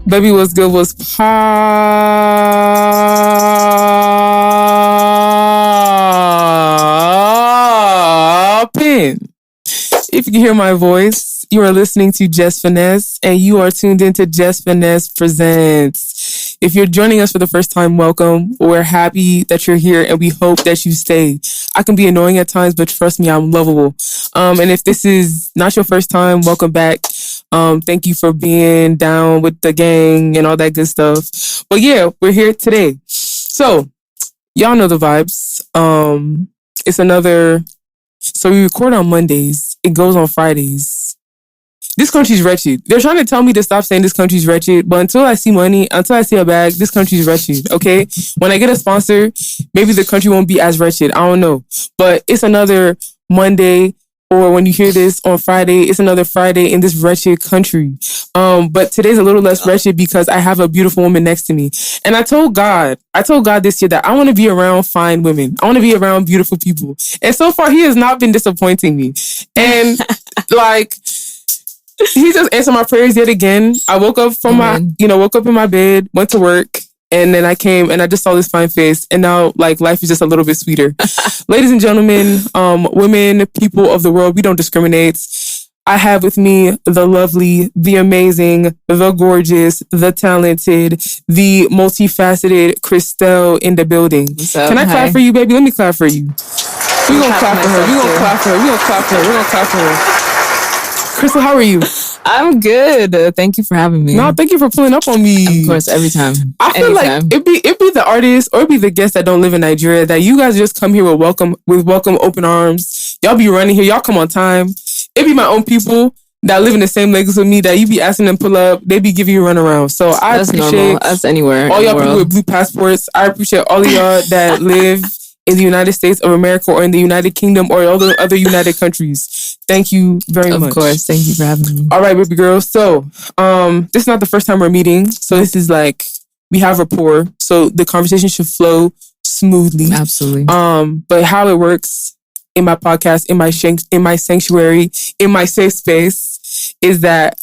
Baby, what's good? What's poppin'? If you can hear my voice, you are listening to Jess Finesse, and you are tuned into Jess Finesse Presents. If you're joining us for the first time, welcome. We're happy that you're here, and we hope that you stay. I can be annoying at times, but trust me, I'm lovable. And if this is not your first time, welcome back. Thank you for being down with the gang and all that good stuff. But yeah, we're here today. So, y'all know the vibes. It's another... So we record on Mondays. It goes on Fridays. This country's wretched. They're trying to tell me to stop saying this country's wretched, but until I see money, until I see a bag, this country's wretched, okay? When I get a sponsor, maybe the country won't be as wretched. I don't know. But it's another Monday, or when you hear this on Friday, it's another Friday in this wretched country. But today's a little less wretched because I have a beautiful woman next to me. And I told God this year that I want to be around fine women. I want to be around beautiful people. And so far, he has not been disappointing me. And like, he just answered my prayers yet again. I woke up from woke up in my bed, went to work. And then I came and I just saw this fine face. And now, like, life is just a little bit sweeter. Ladies and gentlemen, women, people of the world, we don't discriminate. I have with me the lovely, the amazing, the gorgeous, the talented, the multifaceted Chrystel in the building. Can I clap for you, baby? Let me clap for you. We're going to clap for her. We're going to clap for her. We're going to clap for her. We're going to clap for her. Chrystel, how are you? I'm good. Thank you for having me. No, thank you for pulling up on me. Of course, every time. I feel like it'd be the artists or it'd be the guests that don't live in Nigeria that you guys just come here with welcome open arms. Y'all be running here. Y'all come on time. It'd be my own people that live in the same Lagos with me that you be asking them pull up. They be giving you a run around. So I appreciate us anywhere. All y'all people with blue passports. I appreciate all of y'all that live in the United States of America or in the United Kingdom or all the other United countries. Thank you very much. Of course. Thank you for having me. All right, baby girl. So, this is not the first time we're meeting. So this is like, we have rapport. So the conversation should flow smoothly. Absolutely. But how it works in my podcast, in my sanctuary, in my safe space is that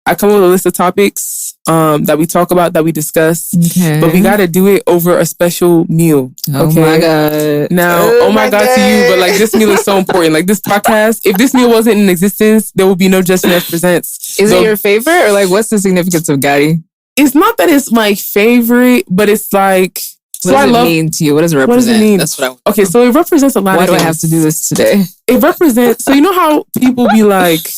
I come up with a list of topics that we talk about, that we discuss. Okay. But we got to do it over a special meal. Okay? Oh my God. Now, oh my God to you, but like this meal is so important. Like this podcast, if this meal wasn't in existence, there would be no Jess Finesse Presents. Is it your favorite or like what's the significance of garri? It's not that it's my favorite, but it's like... What does it mean to you? What does it represent? What does it mean? That's what I want. Okay, so it represents a lot of things. Why do I have to do this today? It represents... So you know how people be like...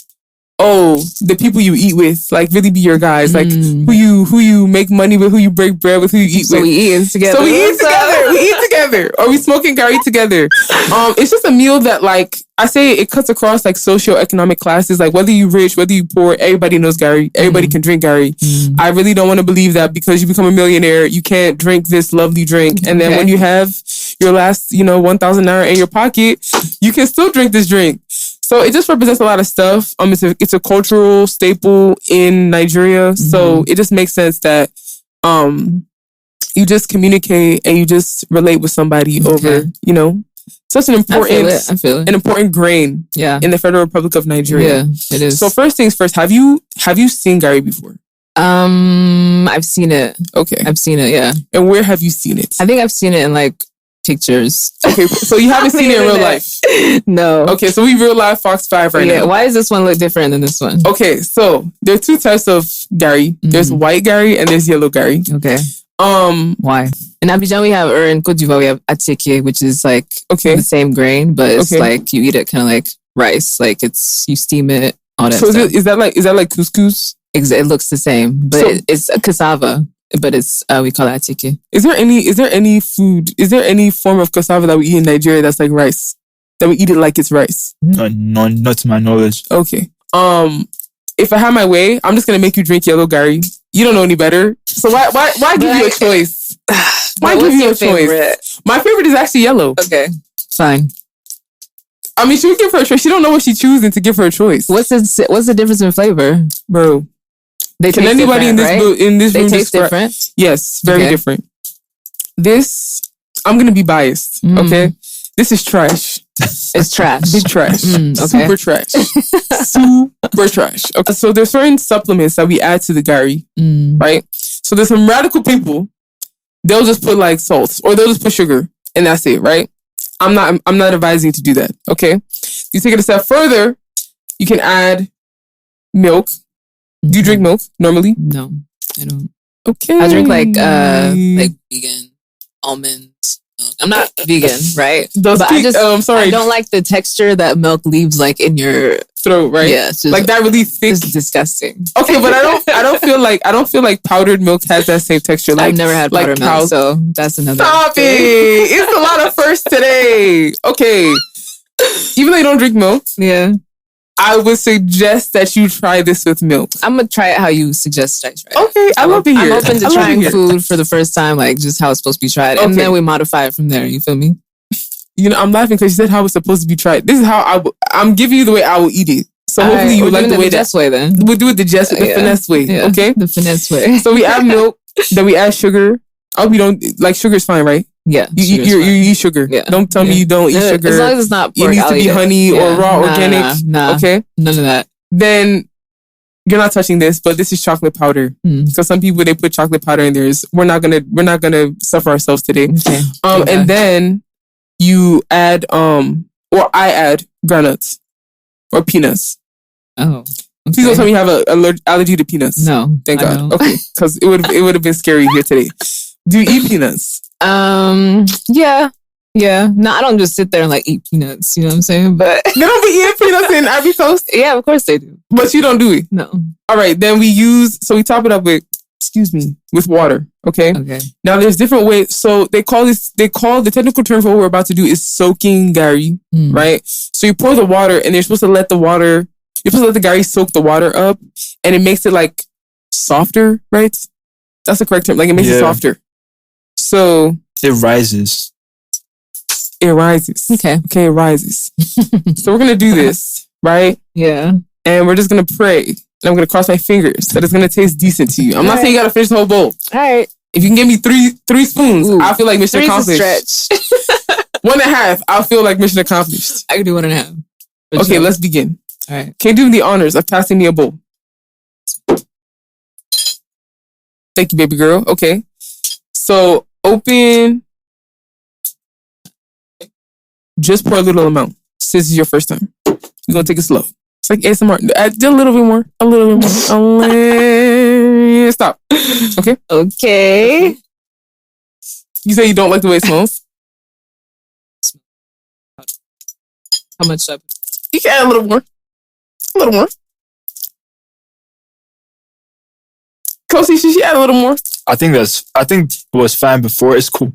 Oh, the people you eat with, like, really be your guys. Like, who you make money with, who you break bread with, who you eat with. So we eating together. We eat together. Or we smoking garri together. It's just a meal that, like, I say it cuts across, like, socioeconomic classes. Like, whether you rich, whether you poor, everybody knows garri. Everybody can drink garri. I really don't want to believe that because you become a millionaire, you can't drink this lovely drink. And then when you have your last, 1,000 naira in your pocket, you can still drink this drink. So it just represents a lot of stuff. It's a cultural staple in Nigeria. So it just makes sense that you just communicate and you just relate with somebody over, such an important I feel it. An important grain in the Federal Republic of Nigeria. Yeah, it is. So first things first, have you seen garri before? I've seen it. Okay. I've seen it, yeah. And where have you seen it? I think I've seen it in like pictures. Okay, so you haven't seen it in real life? No. Okay, so we real life Fox 5 right now. Why does this one look different than this one? Okay, so there are two types of garri. There's white garri and there's yellow garri. Okay. Why? In Abidjan we have, or in Côte d'Ivoire we have attiéké, which is like the same grain, but it's like you eat it kind of like rice. Like you steam it, all that stuff. So is that like couscous? It looks the same, but it's a cassava. But it's we call it attiéké. Is there any form of cassava that we eat in Nigeria that's like rice? That we eat it like it's rice? No, not to my knowledge. Okay. If I had my way, I'm just gonna make you drink yellow garri. You don't know any better. So why give you a choice? Why give you a choice? My favorite is actually yellow. Okay. Fine. I mean, should we give her a choice? She don't know what she's choosing to give her a choice. What's the difference in flavor? Bro. Can anybody in this room taste different? Yes, very different. This, I'm gonna be biased. Okay, this is trash. It's trash. Big trash. Okay. Super trash. Super trash. Okay, so there's certain supplements that we add to the garri, right? So there's some radical people. They'll just put like salts or they'll just put sugar and that's it, right? I'm not advising you to do that. Okay, you take it a step further. You can add milk. Do you drink milk normally? No, I don't. Okay, I drink like vegan almond milk. I'm not vegan, right? I don't like the texture that milk leaves like in your throat, right? Yeah, it's just, like that really thick. It's disgusting. Okay, but I don't feel like powdered milk has that same texture. Like I've never had powdered milk, so that's another. Stop it! It's a lot of firsts today. Okay, even though you don't drink milk, yeah, I would suggest that you try this with milk. I'm gonna try it how you suggest I try it. Okay, I love to hear. I'm open to trying food for the first time, like just how it's supposed to be tried, and then we modify it from there. You feel me? You know, I'm laughing because you said how it's supposed to be tried. This is how I'm giving you the way I will eat it. So hopefully you like the way Jess way. Then we'll do it the Jess, the finesse way. Yeah, okay, the finesse way. So we add milk, then we add sugar. Oh, we don't like sugar's fine, right? Yeah, you eat sugar. Yeah. Don't tell me you don't eat sugar. As long as it's not pork, it needs to be honey or raw organic. Nah, okay, none of that. Then you're not touching this, but this is chocolate powder. So some people they put chocolate powder in theirs. We're not gonna suffer ourselves today. Okay. And then you add or I add granuts or peanuts. Oh. Okay. Please don't tell me you have an allergy to peanuts. No. Thank God. Okay. Because it would have been scary here today. Do you eat peanuts? Yeah. No, I don't just sit there and like eat peanuts. You know what I'm saying? But they don't be eating peanuts in Ivory Coast? Yeah, of course they do. But you don't do it? No. All right. Then we top it up with, with water. Okay. Now there's different ways. So the technical term for what we're about to do is soaking garri, right? So you pour the water and you're supposed to let the garri soak the water up and it makes it like softer, right? That's the correct term. Like it makes it softer. So it rises. It rises. Okay, it rises. So we're going to do this, right? Yeah. And we're just going to pray. And I'm going to cross my fingers that it's going to taste decent to you. I'm not saying you got to finish the whole bowl. All right. If you can give me three spoons, I feel like mission accomplished. Stretch. 1.5, I'll feel like mission accomplished. I can do 1.5. Okay, let's begin. All right. Can you do me the honors of passing me a bowl? Thank you, baby girl. Okay. So open. Just pour a little amount. Since it's your first time. We're going to take it slow. It's like ASMR. Just a little bit more. A little bit more. Stop. Okay? Okay. You say you don't like the way it smells? How much should I put? You can add a little more. A little more. Kosi, should she add a little more? I think it was fine before. It's cool.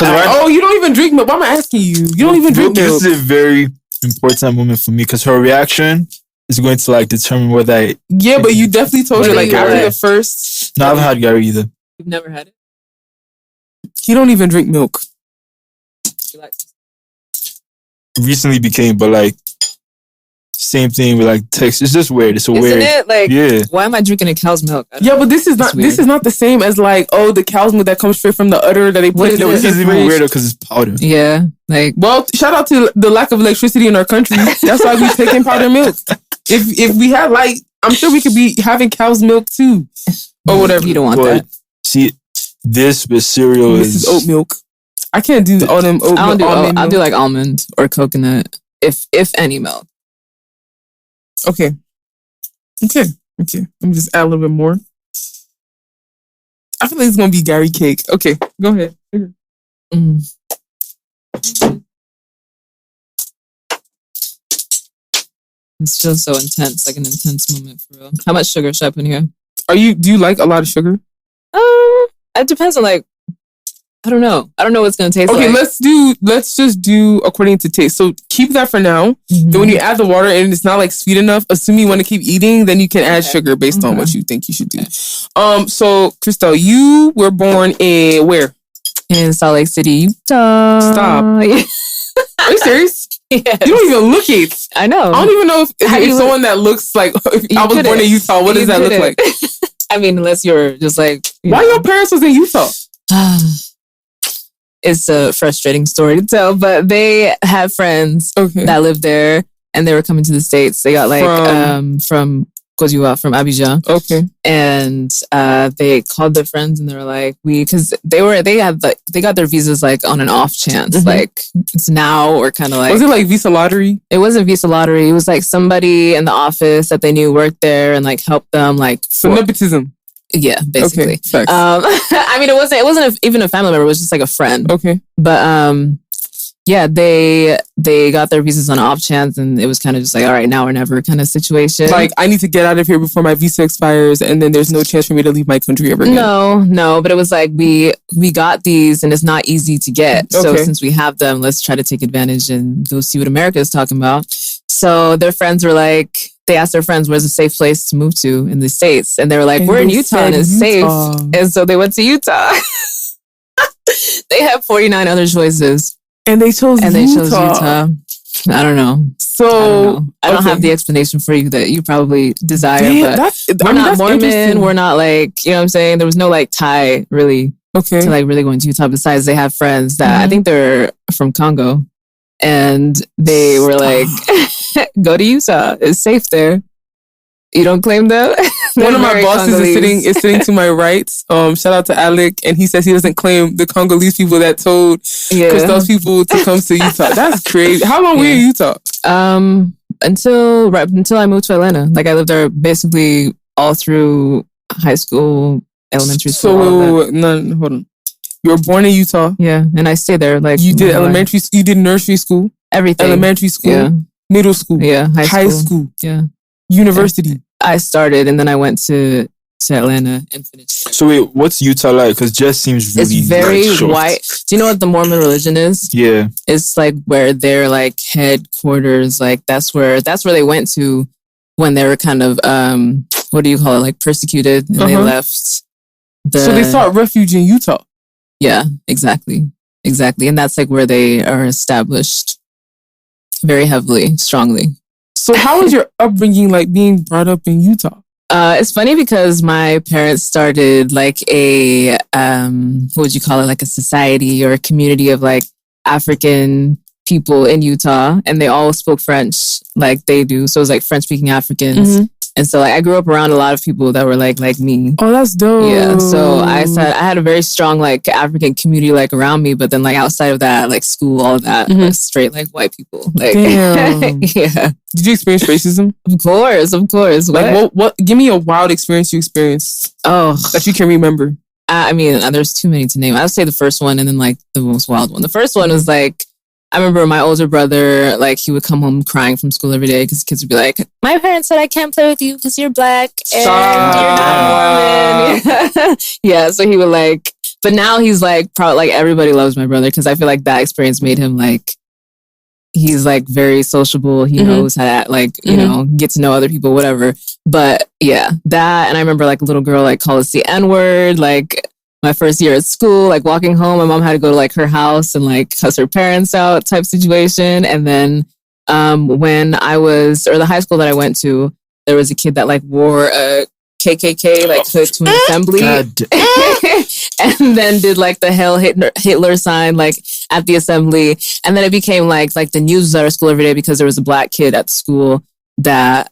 You don't even drink milk. Why am I asking you? You don't even drink milk. This is a very important moment for me because her reaction is going to like determine whether I... Yeah, but you definitely told her like after the first... No, I haven't had garri either. You've never had it? You don't even drink milk. You like recently became, but like same thing with like text. It's just weird. It's weird. Isn't it? Like, yeah. Why am I drinking a cow's milk? Yeah, but this is not the same as like the cow's milk that comes straight from the udder that they put in the This is even weirder because it's powder. Yeah, like shout out to the lack of electricity in our country. That's why we taking powdered milk. If we had light, I'm sure we could be having cow's milk too, or whatever. You don't want that. See, this with cereal is oat milk. I can't do all them oat milk. I'll do like almond or coconut, if any milk. Okay. Let me just add a little bit more. I feel like it's gonna be garri cake. Okay, go ahead. It's just so intense, like an intense moment for real. How much sugar should I put in here? Do you like a lot of sugar? It depends on like, I don't know what it's gonna taste like. Okay, let's just do according to taste. So keep that for now. Then when you add the water and it's not like sweet enough, assuming you want to keep eating, then you can add sugar based on what you think you should do. So Chrystel, you were born in where? In Salt Lake City, Utah. Stop. Are you serious? Yes. You don't even look it. I know. I don't even know if someone that looks like if I was born in Utah, what does that look like? I mean, unless you're just like... Why your parents was in Utah? it's a frustrating story to tell, but they have friends that live there, and they were coming to the States. They got like from Côte d'Ivoire, from Abidjan. Okay. And they called their friends, and they were like, because they got their visas like on an off chance, like it's now or kind of like. Was it like visa lottery? It wasn't visa lottery. It was like somebody in the office that they knew worked there and like helped them like. So nepotism. Yeah, basically. Okay, I mean, it wasn't even a family member. It was just like a friend. Okay. But yeah, they got their visas on an off chance, and it was kind of just like, all right, now or never kind of situation. Like, I need to get out of here before my visa expires, and then there's no chance for me to leave my country ever again. No, but it was like we got these, and it's not easy to get. So since we have them, let's try to take advantage and go see what America is talking about. So their friends were like, they asked their friends, where's a safe place to move to in the States? And they were like, we're in Utah and it's safe. And so they went to Utah. They had 49 other choices. And they chose Utah. I don't know. So I don't have the explanation for you that you probably desire, but we're not Mormon. We're not like, you know what I'm saying? There was no like tie really to like really going to Utah. Besides, they have friends that I think they're from Congo. And they were like, go to Utah. It's safe there. You don't claim them? One of my bosses is sitting to my right. Shout out to Alec. And he says he doesn't claim the Congolese people that told Chrystel's people to come to Utah. That's crazy. How long were you in Utah? Until I moved to Atlanta. Like I lived there basically all through high school, elementary school. So, hold on. You were born in Utah. Yeah, and I stayed there. Like you did elementary, you did nursery school, everything, elementary school, middle school, high school, university. I started, and then I went to Atlanta and finished. So wait, what's Utah like? Because Jess seems really it's very white. Do you know what the Mormon religion is? Yeah, it's like where their like headquarters, like that's where they went to when they were kind of what do you call it, like persecuted, and they left. So they sought refuge in Utah. Yeah, exactly. And that's like where they are established very heavily, strongly. So how was your upbringing like being brought up in Utah? It's funny because my parents started like a, what would you call it? Like a society or a community of like African people in Utah, and they all spoke French like they do. So it was like French speaking Africans. And so like I grew up around a lot of people that were like me. Oh, that's dope. Yeah. So I had a very strong like African community like around me, but then like outside of that, like school, all of that, like, straight like white people. Like damn. Yeah. Did you experience racism? Of course. Like what give me a wild experience you experienced. Oh. That you can remember. I mean, there's too many to name. I would say the first one and then like the most wild one. The first one was like, I remember my older brother, like he would come home crying from school every day because kids would be like, my parents said I can't play with you because you're black and you're not Mormon. Yeah, so he would like, but now he's like, probably like everybody loves my brother because I feel like that experience made him like, he's like very sociable. He knows how to like, you know, get to know other people, whatever. But yeah, that, and I remember like a little girl like call us the N-word, like, my first year at school, like walking home, my mom had to go to like her house and like cuss her parents out type situation. And then when I was, or the high school that I went to, there was a kid that like wore a KKK like hood to an assembly. And then did like the Hail Hitler sign like at the assembly. And then it became like the news was at our school every day because there was a black kid at school that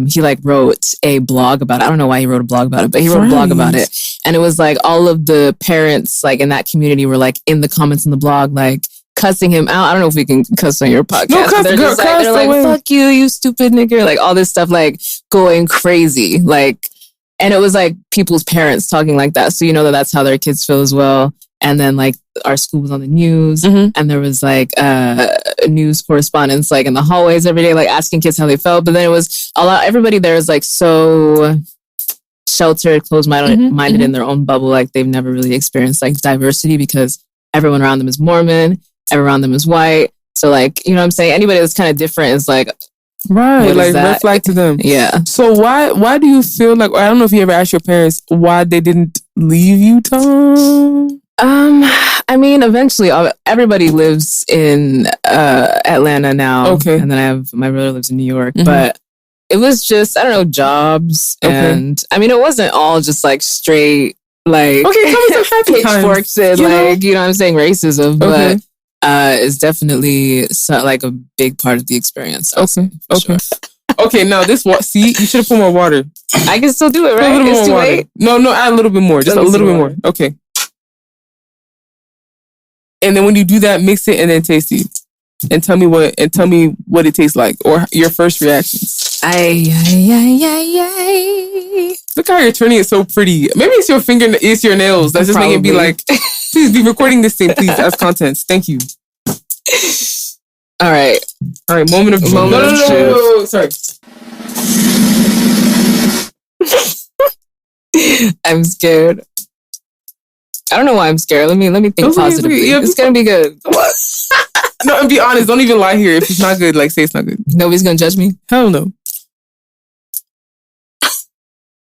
he like wrote a blog about it. I don't know why he wrote a blog about it, but he wrote a blog about it. And it was like all of the parents like in that community were like in the comments in the blog like cussing him out. I don't know if we can cuss on your podcast. No, cuss, they're like fuck you stupid nigger, like all this stuff like going crazy. Like, and it was like people's parents talking like that. So you know that's how their kids feel as well. And then like our school was on the news and there was like news correspondents like in the hallways every day, like asking kids how they felt. But then it was everybody there is like so sheltered, closed-minded in their own bubble. Like they've never really experienced like diversity because everyone around them is Mormon, everyone around them is white. So like, you know what I'm saying? Anybody that's kind of different is like, right, like red flag to them. Yeah. So why do you feel like, or I don't know if you ever asked your parents why they didn't leave Utah? I mean, eventually everybody lives in Atlanta now. Okay. And then my brother lives in New York. But it was just, I don't know, jobs. Okay. And I mean, it wasn't all just like straight like Okay, tell me some happy times. pitchforks and like, you know what I'm saying, racism, but it's definitely like a big part of the experience. Okay. Sure. Okay, now this see, you should have put more water. I can still do it, right? It's too late. No, add a little bit more. Just a little bit more. Okay. And then when you do that, mix it and then taste it. And tell me what it tastes like or your first reactions. Look how you're turning it so pretty. Maybe it's your finger, it's your nails. That's just making it be like, please be recording this thing, please, as contents. Thank you. All right. Moment of No. Sorry. I'm scared. I don't know why I'm scared. Let me think positively. It's gonna be good. No, and be honest. Don't even lie here. If it's not good, like say it's not good. Nobody's gonna judge me. Hell no.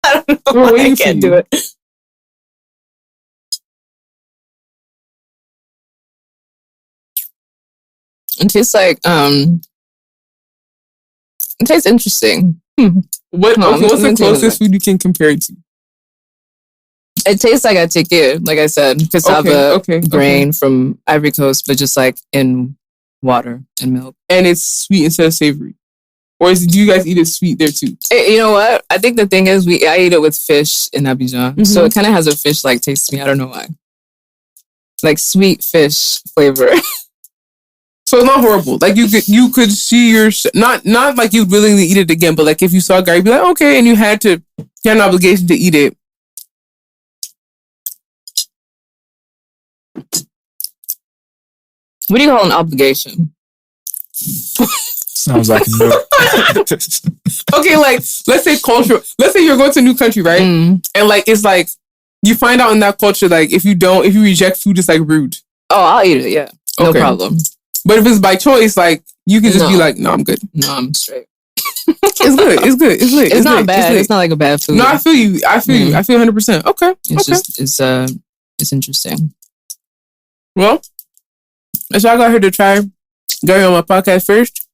I don't know why I can't do it. It tastes like it tastes interesting. What's the closest food you can compare it to? It tastes like atike, like I said, cassava grain from Ivory Coast, but just like in water and milk. And it's sweet instead of savory. Or do you guys eat it sweet there too? You know what? I think the thing is I eat it with fish in Abidjan. Mm-hmm. So it kind of has a fish-like taste to me. I don't know why. Like sweet fish flavor. So it's not horrible. Like you could see not like you'd willingly eat it again, but like if you saw garri, you'd be like, okay, and you had an obligation to eat it. What do you call an obligation? Sounds like no. Okay, like let's say culture. Let's say you're going to a new country, right? And like it's like you find out in that culture, like if you reject food, it's like rude. Oh, I'll eat it. Yeah, no problem. But if it's by choice, like you can just be like, no, I'm good. No, I'm straight. It's good. It's good. It's lit. It's not bad. It's not like a bad food. No, I feel you. I feel 100%. Okay. It's interesting. Well, as y'all got here to try garri on my podcast first,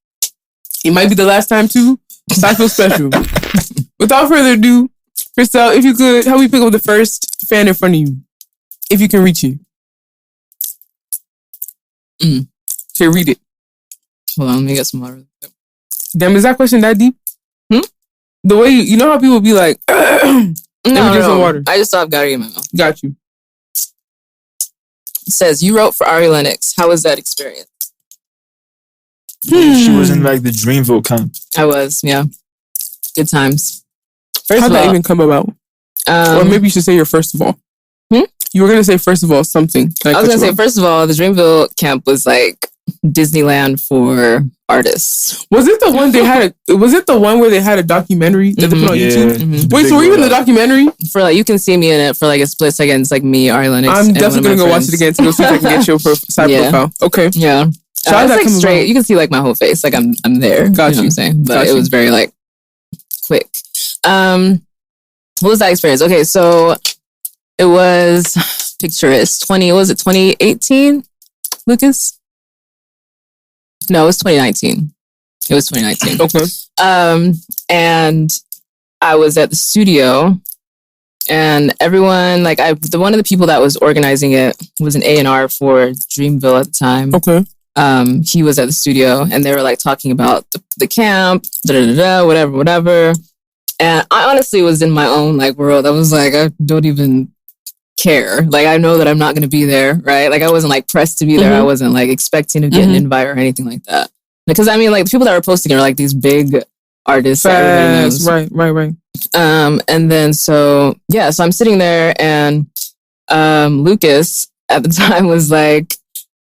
it might be the last time too. So I feel special. Without further ado, Chrystel, if you could help me pick up the first fan in front of you, if you can reach it. Okay, read it. Hold on, let me get some water. Damn, is that question that deep? The way you know how people be like, no, some water. I just stopped garri in my mouth. Got you. It says, you wrote for Ari Lennox. How was that experience? She was in like the Dreamville camp. I was, yeah. Good times. How'd that even come about? Or maybe you should say your first of all. You were going to say first of all something. I was going to say first of all, the Dreamville camp was like Disneyland for artists. Was it the one was it the one where they had a documentary that they put on YouTube? Mm-hmm. Wait, so were you in the documentary? For like, you can see me in it for like a split second. It's like me, Ari Lennox. I'm definitely going to go watch it again to go see if I can get your side profile. Okay. Yeah. It's like straight. You can see like my whole face. Like I'm there. Got you know what I'm saying? But it was very like quick. What was that experience? Okay, so it was picturesque. 2018, Lucas? No, it was 2019. It was 2019. Okay. And I was at the studio, and everyone, like one of the people that was organizing it was an A&R for Dreamville at the time. Okay. He was at the studio, and they were like talking about the camp, whatever. And I honestly was in my own like world. I was like, I don't even care. Like, I know that I'm not going to be there, right? Like, I wasn't like pressed to be there. I wasn't like expecting to get an invite or anything like that. Because I mean, like the people that were posting are like these big artists. Right. And then so I'm sitting there, and Lucas at the time was like,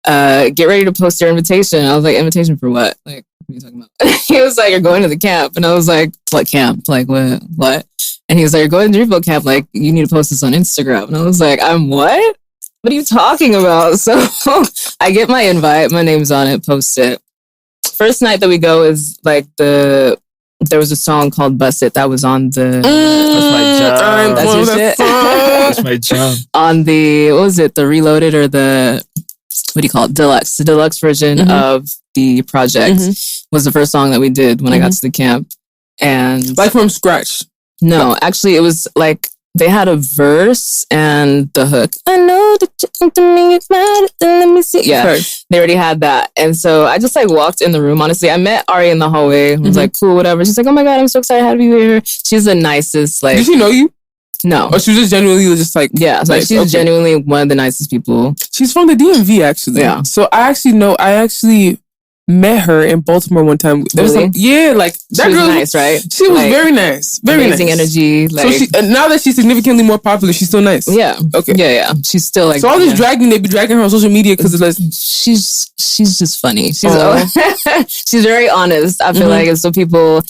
get ready to post your invitation. I was like, invitation for what? Like, what are you talking about? He was like, you're going to the camp. And I was like, what camp? Like, what? And he was like, you're going to Dreamville camp. Like, you need to post this on Instagram. And I was like, I'm what? What are you talking about? So I get my invite. My name's on it. Post it. First night that we go is like there was a song called Bust It that was on the... That's my job. That's your shit? That's my job. On the, what was it? The Reloaded or the... What do you call it? Deluxe. The deluxe version of the project was the first song that we did when I got to the camp. And like from scratch? No, actually it was like they had a verse and the hook. I know that you think to me it's mad. Let me see. Yeah, Okay. they already had that. And so I just like walked in the room. Honestly, I met Ari in the hallway. I was like, cool, whatever. She's like, oh my God, I'm so excited to have you here. She's the nicest. Like, Did she know you? no. Or she was just genuinely just like, Yeah, like nice. she's Okay. genuinely one of the nicest people. She's from the DMV, actually. Yeah. So I actually met her in Baltimore one time. There was Really? like that She was girl. nice, right? She was Like, very nice. Very amazing nice. energy. Like, So now that she's significantly more popular, she's still nice. yeah. Okay. Yeah. She's still like. So all this yeah. dragging, they be dragging her on social media because it's like, She's just funny. She's Aw. she's very honest. I feel Mhm. like, and so people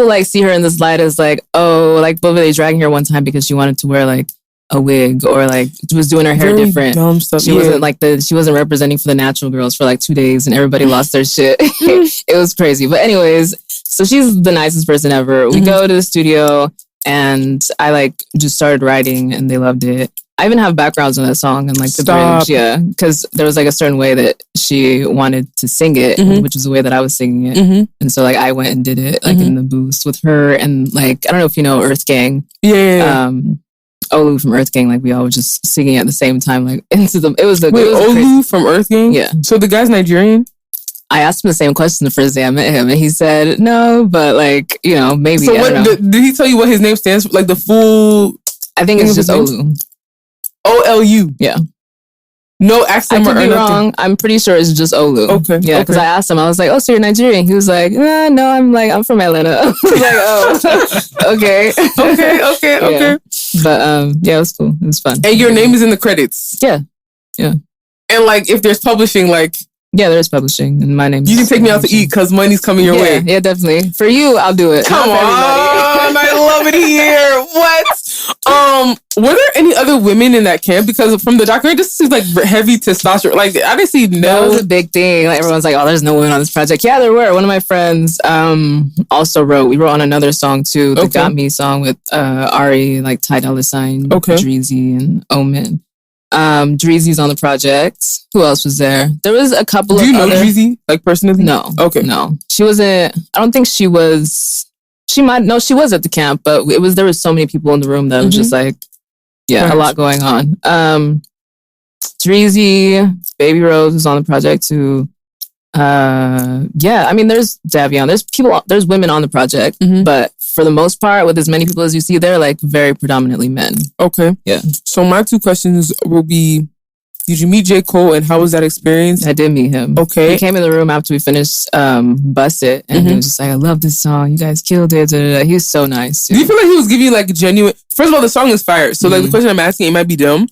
like see her in this light as like, oh, like, but were they dragging her one time because she wanted to wear like a wig or like was doing her hair very different. dumb stuff. She wasn't like she wasn't representing for the natural girls for like 2 days and everybody lost their shit. It was crazy. But anyways, so she's the nicest person ever. We go to the studio and I like just started writing and they loved it. I even have backgrounds on that song and like the Stop. bridge. Yeah. Because there was like a certain way that she wanted to sing it, which is the way that I was singing it. Mhm. And so like I went and did it like in the booth with her and like, I don't know if you know Earth Gang. Yeah. Olu from Earth Gang, like we all were just singing at the same time, like into the. It was Wait, crazy. Olu from Earth Gang? Yeah. So the guy's Nigerian? I asked him the same question the first day I met him, and he said no, but like maybe. So I don't know. did he tell you what his name stands for? Like the full I think it's his just name? Olu. OLU? Yeah. No I accent could or be nothing? wrong. I'm pretty sure it's just Olu. Okay, Yeah, because okay. I asked him, I was like, "Oh, so you're Nigerian?" He was like, "No, I'm from Atlanta." I was like, "Oh, okay, Okay. But yeah, it was cool. It was fun. And your name is in the credits? Yeah. And like if there's publishing, like Yeah, there's publishing, and my name. you can take me out to eat because money's coming your way. Yeah, definitely. For you, I'll do it. Come Not for on, everybody. I love it here. What? Were there any other women in that camp? Because from the documentary, this seems like heavy testosterone. Like I didn't see That was no. a big thing. Like everyone's like, "Oh, there's no women on this project." Yeah, there were. One of my friends also wrote. We wrote on another song too, the Okay. "Got Me" song with Ari, like Ty Dolla $ign, Okay. Dreezy, and Omen. Dreezy's on the project. Who else was there? There was a couple. Do you of know other... Dreezy like personally? No. Okay. No, she wasn't. I don't think she was. She might. No, she was at the camp, but it was. There was so many people in the room that it was just like, yeah, Right. a lot going on. Dreezy, Baby Rose was on the project too. Yeah, I mean, there's Davion. There's people. There's women on the project, but for the most part, with as many people as you see there, like very predominantly men. Okay. Yeah. So my two questions will be: did you meet J. Cole, and how was that experience? I did meet him. Okay. He came in the room after we finished Bust It, and he was just like, "I love this song. You guys killed it." Da, da, da. He was so nice. Do you feel like he was giving you like a genuine? First of all, the song is fire. So like the question I'm asking, it might be dumb,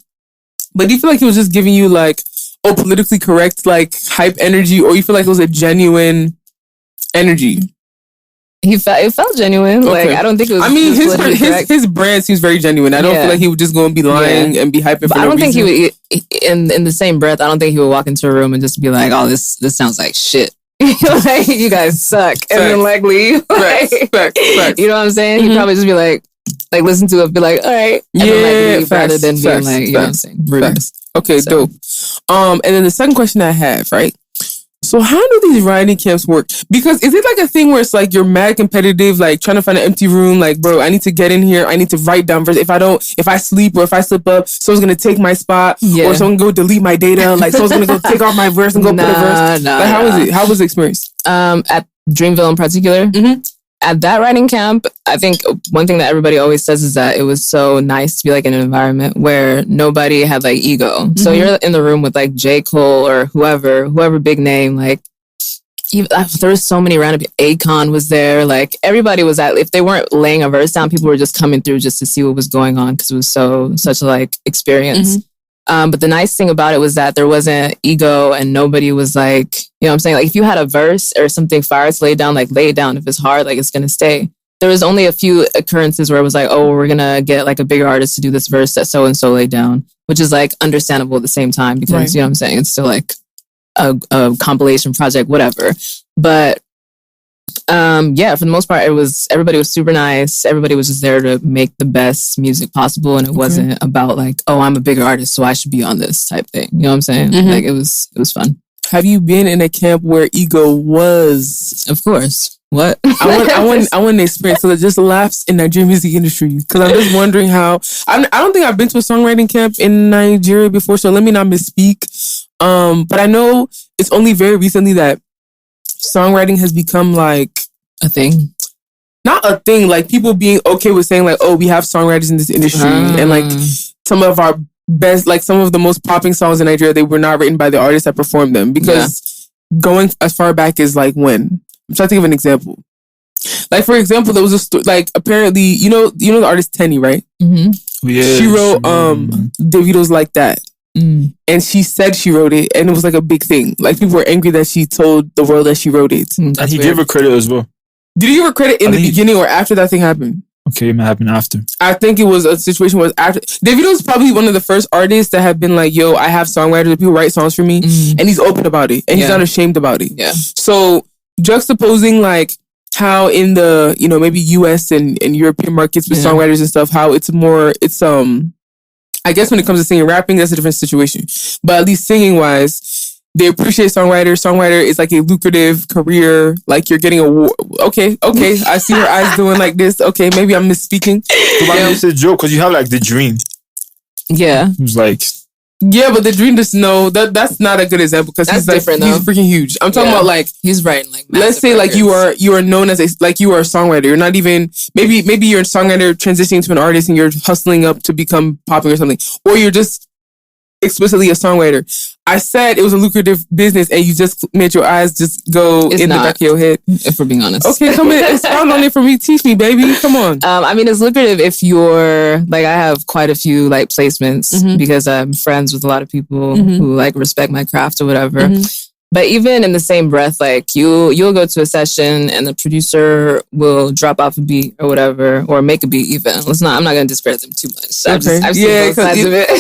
but do you feel like he was just giving you like politically correct like hype energy, or you feel like it was a genuine energy? It felt genuine. Okay. Like I don't think it was. I mean, it was politically correct. his brand seems very genuine. I don't Yeah. feel like he was just going to be lying and be hyping. But For I no don't think reason. he would. In the same breath, I don't think he would walk into a room and just be like, "Oh, this sounds like shit." Like you guys suck, and then like leave. Facts, facts. You know what I'm saying? He'd probably just be like listen to it, be like, "All right," and then like leave rather than being like, you know what I'm saying? Rude. Facts. Okay, So. dope. And then the second question I have, right? So how do these writing camps work? Because is it like a thing where it's like you're mad competitive, like trying to find an empty room, like, bro, I need to get in here, I need to write down verse. If I sleep or if I slip up, someone's gonna take my spot, or someone go delete my data, like someone's gonna go take off my verse and go put a verse. Like, how is it? How was the experience? At Dreamville in particular, at that writing camp, I think one thing that everybody always says is that it was so nice to be like in an environment where nobody had like ego. So you're in the room with like J. Cole or whoever big name, like there was so many random people. Akon was there, like everybody was at, if they weren't laying a verse down, people were just coming through just to see what was going on because it was such a like experience. But the nice thing about it was that there wasn't ego and nobody was like, you know what I'm saying? Like if you had a verse or something fire to lay down, like lay it down. If it's hard, like it's going to stay. There was only a few occurrences where it was like, oh, we're going to get like a bigger artist to do this verse that so-and-so laid down, which is like understandable at the same time because, you know what I'm saying? It's still like a compilation project, whatever. But yeah, for the most part, everybody was super nice. Everybody was just there to make the best music possible. And it wasn't about like, oh, I'm a bigger artist, so I should be on this type thing. You know what I'm saying? Like it was fun. Have you been in a camp where ego was? Of course. What? I want an experience. So just laughs in Nigerian music industry. Because I'm just wondering how. I don't think I've been to a songwriting camp in Nigeria before. So let me not misspeak. But I know it's only very recently that songwriting has become like a thing. Not a thing. Like people being okay with saying like, oh, we have songwriters in this industry, and like some of our best, like some of the most popping songs in Nigeria, they were not written by the artists that performed them. Because going as far back as like when. I'm trying to think of an example. Like, for example, there was a like apparently, you know the artist Tenny, right? Mm-hmm. Yeah, she wrote Davido's Like That. And she said she wrote it, and it was like a big thing. Like people were angry that she told the world that she wrote it. And he gave her credit as well. Did he give her credit in the beginning or after that thing happened? Okay, it might happen after. I think it was a situation where after. Davido's probably one of the first artists that have been like, yo, I have songwriters, people write songs for me, and he's open about it, and he's not ashamed about it. Yeah. So juxtaposing like how in the, you know, maybe US and European markets with songwriters and stuff, how it's I guess when it comes to singing, rapping, that's a different situation. But at least singing wise, they appreciate songwriters. Songwriter is like a lucrative career. Like you're getting a okay. I see her eyes doing like this. Okay, maybe I'm misspeaking. It's a joke because you have like the dream. Yeah. It was like. Yeah, but the dream just that's not a good example because he's like different, he's freaking huge. I'm talking about like he's writing like let's say records. Like you are known as you are a songwriter. You're not even maybe you're a songwriter transitioning to an artist and you're hustling up to become popular or something, or you're just explicitly a songwriter. I said it was a lucrative business, and you just made your eyes just go the back of your head. If we're being honest, okay, come in, expound on it for me. Teach me, baby. Come on. I mean, it's lucrative if you're like I have quite a few like placements because I'm friends with a lot of people who like respect my craft or whatever. But even in the same breath, like you'll go to a session and the producer will drop off a beat or whatever, or make a beat even. I'm not going to discredit them too much. I've seen both sides of it.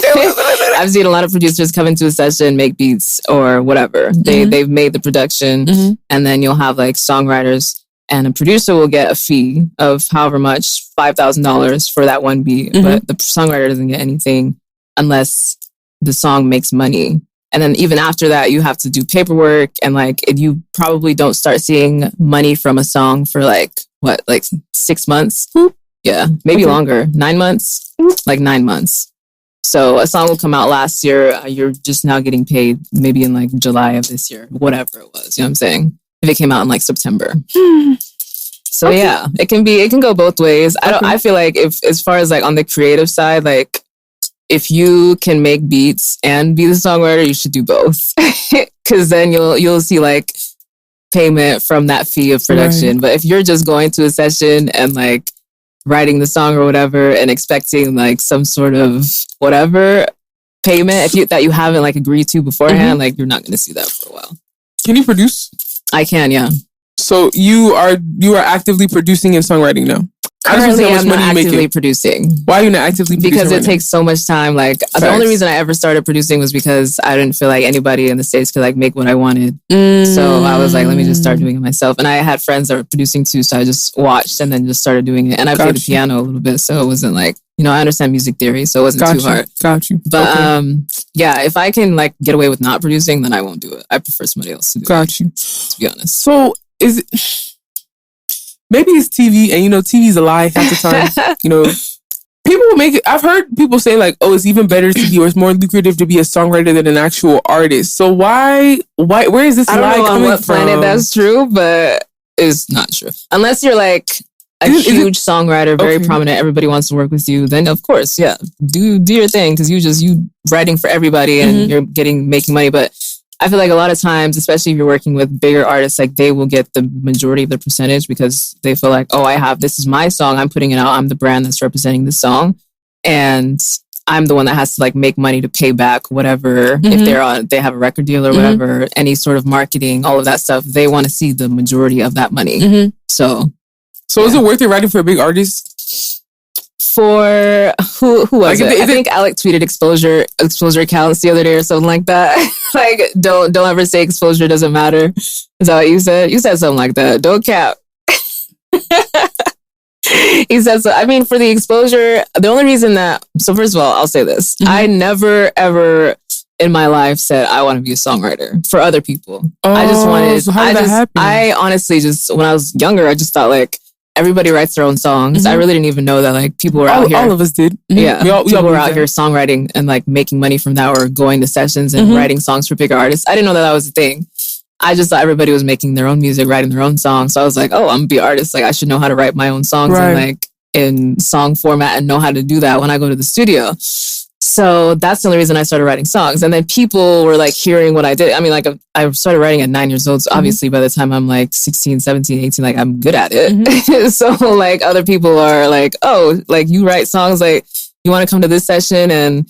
I've seen a lot of producers come into a session, make beats or whatever. They've made the production and then you'll have like songwriters and a producer will get a fee of however much, $5,000 for that one beat. But the songwriter doesn't get anything unless the song makes money. And then even after that, you have to do paperwork and like you probably don't start seeing money from a song for like 6 months? Yeah, maybe longer. 9 months? Like 9 months. So a song will come out last year. You're just now getting paid maybe in like July of this year, whatever it was. You know what I'm saying? If it came out in like September. So yeah, it can go both ways. I feel like if as far as like on the creative side, like if you can make beats and be the songwriter, you should do both. Because then you'll see like payment from that fee of production. Right. But if you're just going to a session and like writing the song or whatever and expecting like some sort of whatever payment that you haven't like agreed to beforehand, like you're not going to see that for a while. Can you produce? I can, yeah. So you are actively producing and songwriting now? Currently, I'm not actively producing. Why are you not actively producing? Because it takes so much time. Like the only reason I ever started producing was because I didn't feel like anybody in the States could like make what I wanted. So I was like, let me just start doing it myself. And I had friends that were producing too, so I just watched and then just started doing it. And I played the piano a little bit, so it wasn't like, you know, I understand music theory, so it wasn't too hard. Got you. But yeah, if I can like get away with not producing, then I won't do it. I prefer somebody else to do it. Got you. To be honest. So is it? Maybe it's TV, and you know, TV's a lie half the time. You know, people will make it. I've heard people say like, "Oh, it's even better to be, or it's more lucrative to be a songwriter than an actual artist." So why? Where is this lie coming from? I don't know on what planet that's true, but it's not true. Unless you're like a huge songwriter, very prominent, everybody wants to work with you. Then of course, yeah, do your thing because you writing for everybody and you're making money, but. I feel like a lot of times, especially if you're working with bigger artists, like they will get the majority of the percentage because they feel like, oh, this is my song. I'm putting it out. I'm the brand that's representing the song. And I'm the one that has to like make money to pay back whatever, if they have a record deal or whatever, any sort of marketing, all of that stuff. They want to see the majority of that money. So is it worth it writing for a big artist? For who was it? I think Alec tweeted exposure accounts the other day or something like that. Like, don't ever say exposure doesn't matter. Is that what you said? You said something like that. Don't cap. He said so. I mean, for the exposure, the only reason so first of all, I'll say this. I never ever in my life said, I want to be a songwriter for other people. Oh, I just wanted, so how did that happen? I honestly just, when I was younger, I just thought like, everybody writes their own songs. I really didn't even know that like people were out here. All of us did. Yeah. People were out that. here songwriting and like making money from that or going to sessions and writing songs for bigger artists. I didn't know that was a thing. I just thought everybody was making their own music, writing their own songs. So I was like, oh, I'm gonna be an artist. Like I should know how to write my own songs and like in song format and know how to do that when I go to the studio. So that's the only reason I started writing songs. And then people were like hearing what I did. I mean, like I started writing at 9 years old. So obviously by the time I'm like 16, 17, 18, like I'm good at it. So like other people are like, oh, like you write songs, like you want to come to this session and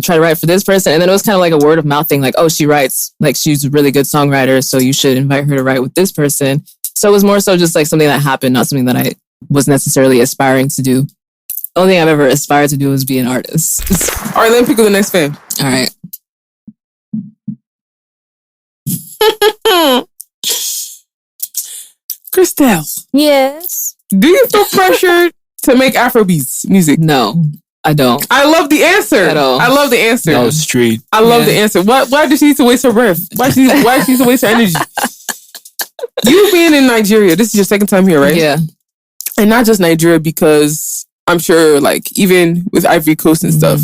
try to write for this person. And then it was kind of like a word of mouth thing. Like, oh, she writes, like she's a really good songwriter. So you should invite her to write with this person. So it was more so just like something that happened, not something that I was necessarily aspiring to do. The only thing I've ever aspired to do is be an artist. All right, let me pick up the next fan. All right. Chrystel. Yes. Do you feel pressured to make Afrobeats music? No, I don't. I love the answer. At all. I love the answer. That was straight. I love the answer. Why does she need to waste her breath? Why does she need to waste her energy? You being in Nigeria, this is your second time here, right? Yeah. And not just Nigeria, because I'm sure, like, even with Ivory Coast and stuff,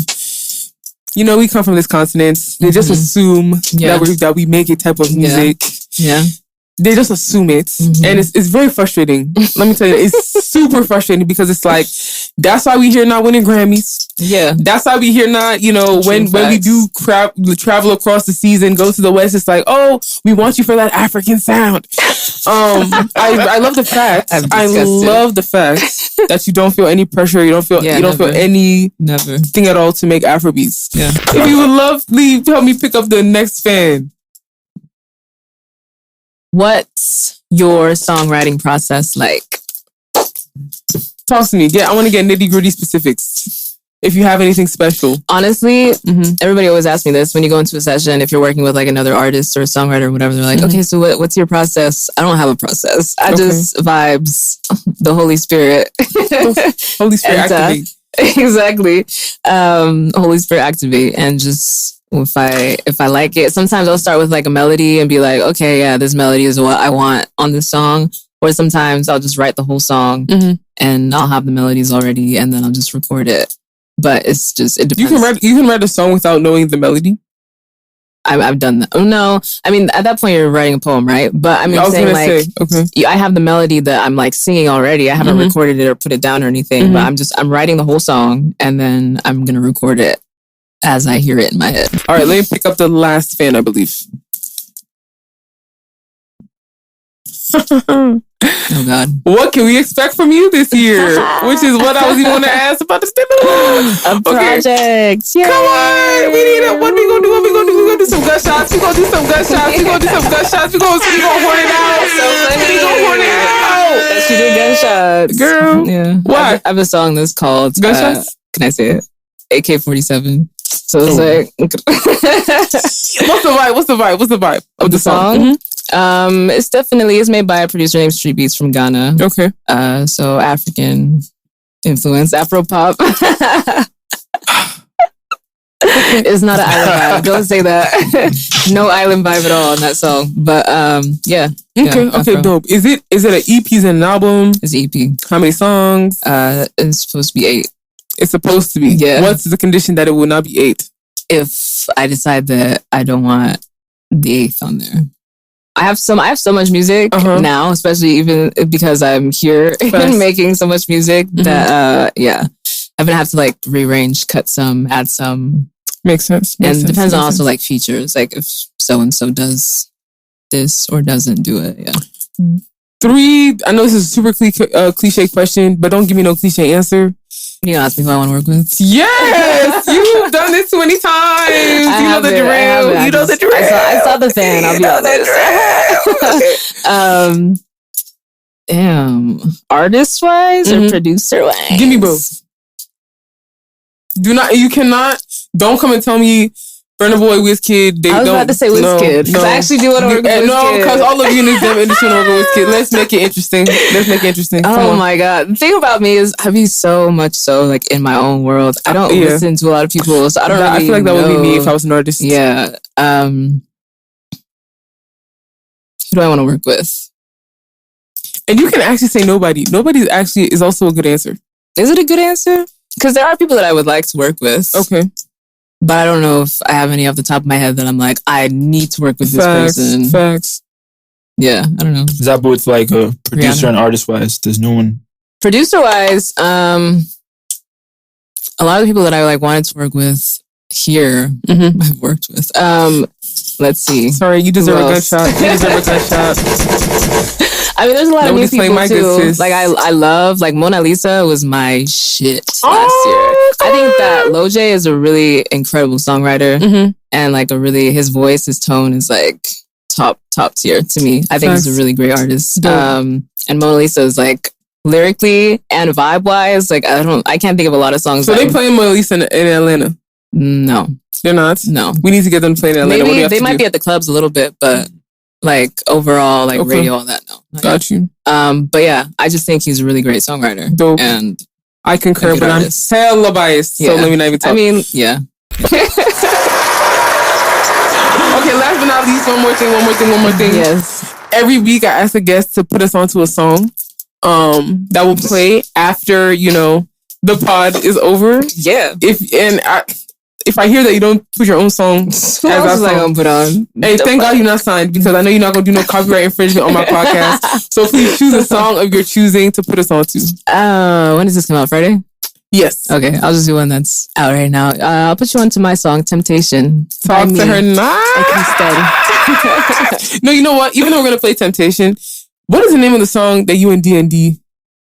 you know, we come from this continent. They just assume that we make a type of music. Yeah. They just assume it. And it's very frustrating. Let me tell you, it's super frustrating because it's like, that's why we here not winning Grammys. Yeah. That's why we here not, you know, when we do travel across the seas and go to the West, it's like, oh, we want you for that African sound. I love the fact. I love the fact that you don't feel any pressure. You don't feel anything at all to make Afrobeats. Yeah. If you would love, please help me pick up the next fan. What's your songwriting process like? Talk to me. I want to get nitty gritty specifics. If you have anything special. Honestly, everybody always asks me this when you go into a session. If you're working with like another artist or a songwriter or whatever, they're like, okay, so what's your process? I don't have a process. I just vibes the Holy Spirit. Holy Spirit activate. Exactly. Holy Spirit activate and just. If I like it, sometimes I'll start with like a melody and be like, okay, yeah, this melody is what I want on this song. Or sometimes I'll just write the whole song and I'll have the melodies already and then I'll just record it. But it depends. You can write a song without knowing the melody. I've done that. Oh no, I mean at that point you're writing a poem, right? But I mean, I have the melody that I'm like singing already. I haven't recorded it or put it down or anything, but I'm writing the whole song and then I'm gonna record it as I hear it in my head. All right, let me pick up the last fan, I believe. Oh God. What can we expect from you this year? Which is what I was even going to ask about the stimulus. A project. Yay. Come on. We need it. What we going to do? We're going to do some gunshots. We're going to do some gunshots. We're going to do some gunshots. We're going to horn it out. So funny. We're going to horn it out. That she did gunshots. Girl. Yeah. Why? I have a song that's called Gunshots? Can I say it? AK-47. So it's like What's the vibe of the song? It's made by a producer named Street Beats from Ghana. Okay. So African influence, Afro pop. It's not an island vibe. Don't say that. No island vibe at all on that song. But yeah. Okay, dope. Is it an EP and an album? It's an EP. How many songs? It's supposed to be 8. It's supposed to be. Yeah. What's the condition that it will not be 8? If I decide that I don't want the 8th on there. I have so much music now, especially even because I'm here and making so much music that I'm gonna have to like rearrange, cut some, add some. Makes sense. And it depends on also like features, like if so and so does this or doesn't do it. Yeah. 3. I know this is a super cliche question, but don't give me no cliche answer. You ask me who I want to work with. Yes, you've done this too many times. You know the drill. You know the drill. I saw the fan. I'll be honest. Damn. Artist wise or producer wise? Give me both. Don't come and tell me Burna Boy, Wizkid. I was about to say Wizkid. Because I actually do want to work with Wizkid. No, because all of you in this damn industry want to work with Wizkid. Let's make it interesting. Oh my God. The thing about me is I be so much so like in my own world. I don't listen to a lot of people, so I don't really I feel like that would be me if I was an artist. Yeah. Who do I want to work with? And you can actually say nobody. Nobody actually is also a good answer. Is it a good answer? Because there are people that I would like to work with. Okay. But I don't know if I have any off the top of my head that I'm like, I need to work with this person. Facts. Yeah, I don't know. Is that both like a producer and artist wise? There's no one. Producer wise, a lot of the people that I like wanted to work with here, I've worked with. Let's see. Sorry, you deserve a gunshot. I mean, there's a lot of new people too. Like I love, like Mona Lisa was my shit last year. I think that Loj is a really incredible songwriter, and like his voice, his tone is like top tier to me. I think he's a really great artist. And Mona Lisa is like lyrically and vibe wise, like I can't think of a lot of songs. So they playing Mona Lisa in Atlanta? No, they're not. No, we need to get them playing in Atlanta. Maybe they might be at the clubs a little bit, but like overall, like radio, all that. No, got you. But yeah, I just think he's a really great songwriter. Dope. And I concur, but artist. I'm hella biased. So let me not even talk. I mean, yeah. Okay, last but not least, one more thing. Yes. Every week I ask a guest to put us onto a song that will play after, the pod is over. Yeah. If I hear that you don't put your own song as I gonna put on. Hey, thank God you're not signed, because I know you're not gonna do no copyright infringement on my podcast. So please choose a song of your choosing to put us on to. When does this come out? Friday? Yes. Okay, I'll just do one that's out right now. I'll put you on to my song, Temptation. Talk to her now. No, you know what? Even though we're gonna play Temptation, what is the name of the song that you and D&D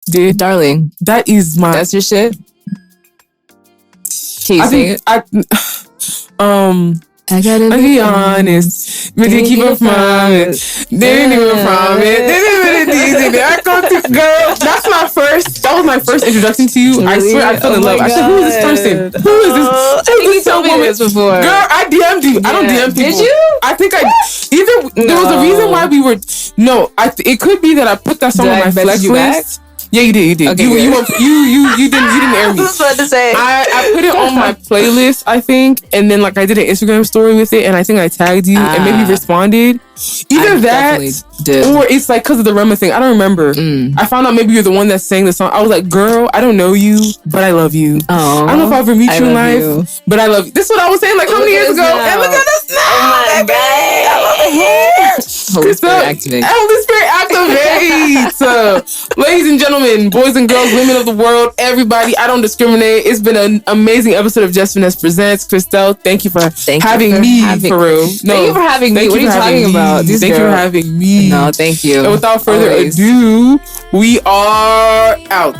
did? Darling. That's your shit? Can you sing it? I gotta be honest, but you keep a promise. Didn't even promise. Girl, that was my first introduction to you. Really? I swear I fell in love. I said, who is this person? Who is this? I think you told me this before. Girl, I DM'd you. Yeah. I don't DM people. Did you? I think there was a reason why we were. No, it could be that I put that song on my flex list. Yeah, you did. Okay, you didn't air me. I was about to say. I put it on my playlist, I think, and then like I did an Instagram story with it, and I think I tagged you and maybe responded. Either that, or it's like because of the Rema thing. I don't remember. I found out maybe you're the one that sang the song. I was like, girl, I don't know you, but I love you. Oh, I don't know if I'll ever meet you in life, but I love you. This is what I was saying like how many years ago? And look at us now. Oh my God. I love the hair. Holy Spirit activate. Holy Spirit activate. Ladies and gentlemen, boys and girls, women of the world, everybody, I don't discriminate. It's been an amazing episode of Jess Finesse Presents. Chrystel, thank you for having me, for real. Thank you for having me. What are you talking about? Thank you for having me. No, thank you. And without further ado, we are out.